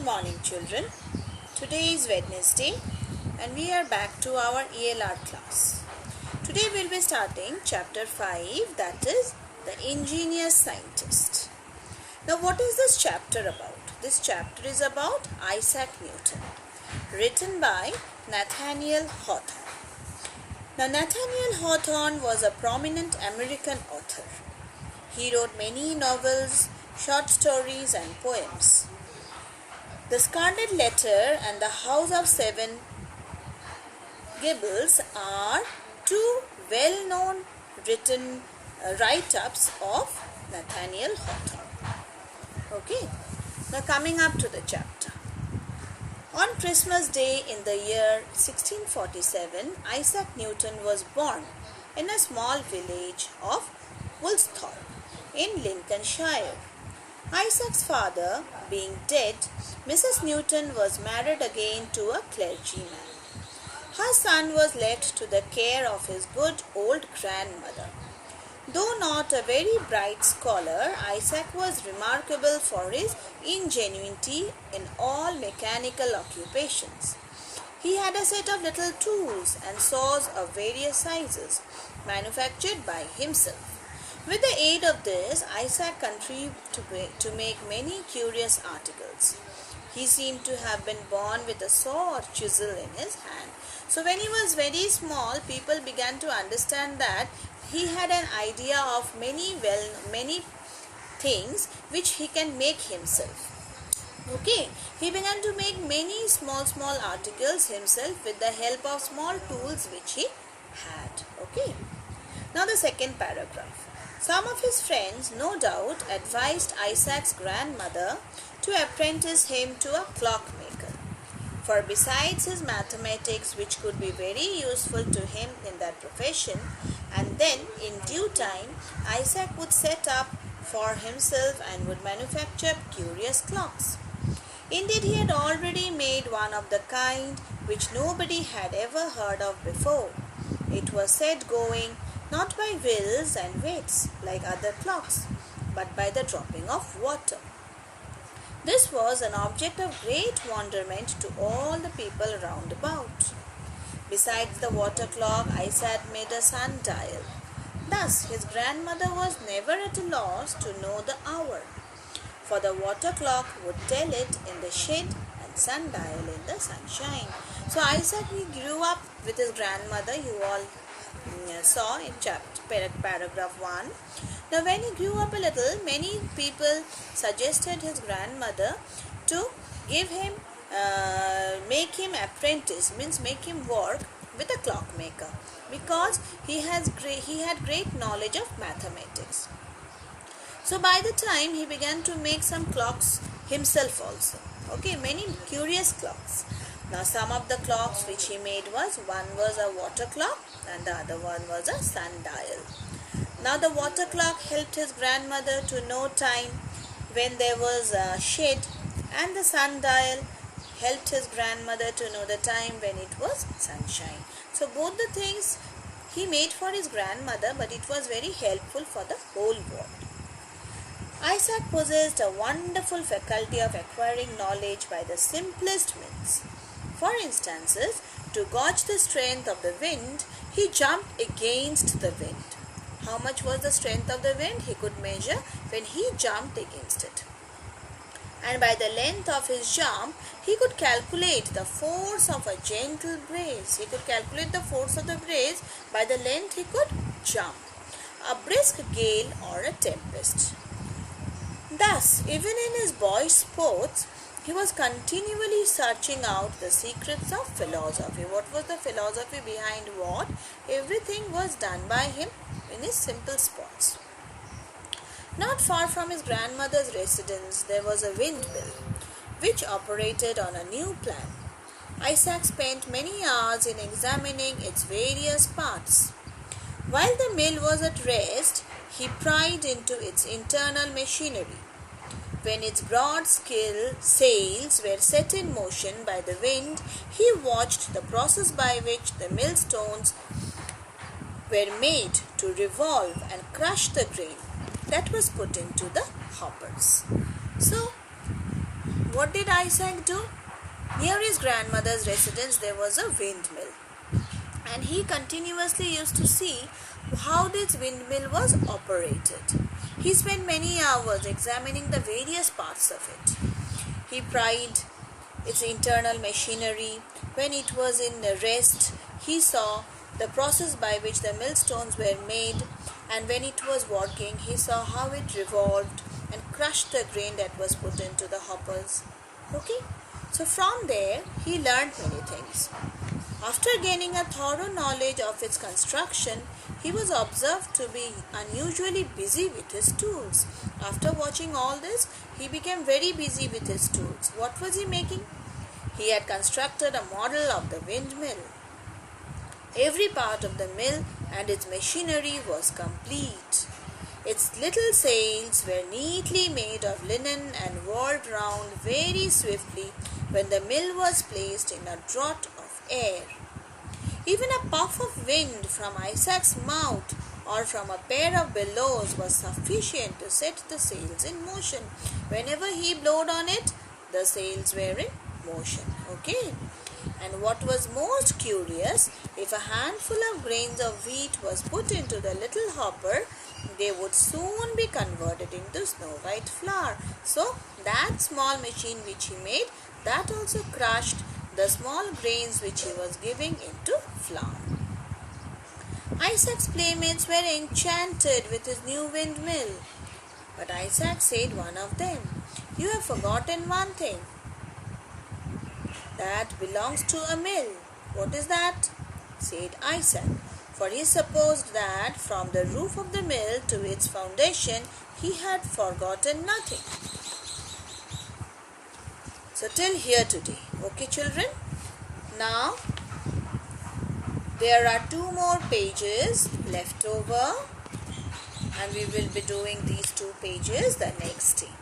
Good morning, children. Today is Wednesday and we are back to our ELR class. Today we'll be starting chapter 5, that is the Ingenious Scientist. Now what is this chapter about? This chapter is about Isaac Newton, written by Nathaniel Hawthorne. Now Nathaniel Hawthorne was a prominent American author. He wrote many novels, short stories and poems. The Scarlet Letter and the House of Seven Gables are two well-known written write-ups of Nathaniel Hawthorne. Okay, now coming up to the chapter. On Christmas Day in the year 1647, Isaac Newton was born in a small village of Woolsthorpe in Lincolnshire. Isaac's father being dead, Mrs. Newton was married again to a clergyman. Her son was left to the care of his good old grandmother. Though not a very bright scholar, Isaac was remarkable for his ingenuity in all mechanical occupations. He had a set of little tools and saws of various sizes, manufactured by himself. With the aid of this, Isaac contrived to make many curious articles. He seemed to have been born with a saw or chisel in his hand. So when he was very small, people began to understand that he had an idea of many things which he can make himself. Okay, he began to make many small articles himself with the help of small tools which he had. Okay, now the second paragraph. Some of his friends, no doubt, advised Isaac's grandmother to apprentice him to a clockmaker. For besides his mathematics, which could be very useful to him in that profession, and then in due time, Isaac would set up for himself and would manufacture curious clocks. Indeed, he had already made one of the kind which nobody had ever heard of before. It was set going not by wheels and weights like other clocks, but by the dropping of water. This was an object of great wonderment to all the people round about. Besides the water clock, Isaac made a sundial. Thus, his grandmother was never at a loss to know the hour, for the water clock would tell it in the shade and sundial in the sunshine. So Isaac, he grew up with his grandmother. You all saw in paragraph 1. Now when he grew up a little, many people suggested his grandmother to give him, make him apprentice, means make him work with a clockmaker, because he had great knowledge of mathematics. So by the time he began to make some clocks himself also. Okay, many curious clocks. Now some of the clocks which he made one was a water clock and the other one was a sundial. Now the water clock helped his grandmother to know time when there was a shade, and the sundial helped his grandmother to know the time when it was sunshine. So both the things he made for his grandmother, but it was very helpful for the whole world. Isaac possessed a wonderful faculty of acquiring knowledge by the simplest means. For instances, to gauge the strength of the wind, he jumped against the wind. How much was the strength of the wind? He could measure when he jumped against it. And by the length of his jump, he could calculate the force of a gentle breeze. He could calculate the force of the breeze by the length he could jump. A brisk gale or a tempest. Thus, even in his boyish sports, he was continually searching out the secrets of philosophy. What was the philosophy behind what? Everything was done by him in his simple sports. Not far from his grandmother's residence, there was a windmill, which operated on a new plan. Isaac spent many hours in examining its various parts. While the mill was at rest, he pried into its internal machinery. When its broad sails were set in motion by the wind, he watched the process by which the millstones were made to revolve and crush the grain that was put into the hoppers. So, what did Isaac do? Near his grandmother's residence there was a windmill, and he continuously used to see how this windmill was operated. He spent many hours examining the various parts of it. He pried its internal machinery. When it was in rest, he saw the process by which the millstones were made, and when it was working, he saw how it revolved and crushed the grain that was put into the hoppers. Okay? So from there, he learned many things. After gaining a thorough knowledge of its construction, he was observed to be unusually busy with his tools. After watching all this, he became very busy with his tools. What was he making? He had constructed a model of the windmill. Every part of the mill and its machinery was complete. Its little sails were neatly made of linen and whirled round very swiftly when the mill was placed in a draught of air. Even a puff of wind from Isaac's mouth or from a pair of bellows was sufficient to set the sails in motion. Whenever he blowed on it, the sails were in motion. Okay? And what was most curious, if a handful of grains of wheat was put into the little hopper, they would soon be converted into snow white flour. So that small machine which he made, that also crushed the small grains which he was giving into flour. Isaac's playmates were enchanted with his new windmill. But Isaac said one of them, "You have forgotten one thing. That belongs to a mill." "What is that?" said Isaac, for he supposed that from the roof of the mill to its foundation he had forgotten nothing. So till here today. Okay, children? Now there are 2 more pages left over, and we will be doing these 2 pages the next day.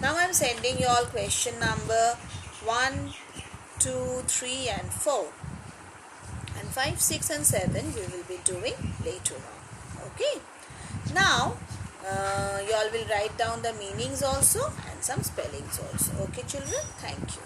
Now I am sending you all question number 1, 2, 3 and 4, and 5, 6 and 7 we will be doing later on. Okay? Now you all will write down the meanings also and some spellings also. Okay, children? Thank you.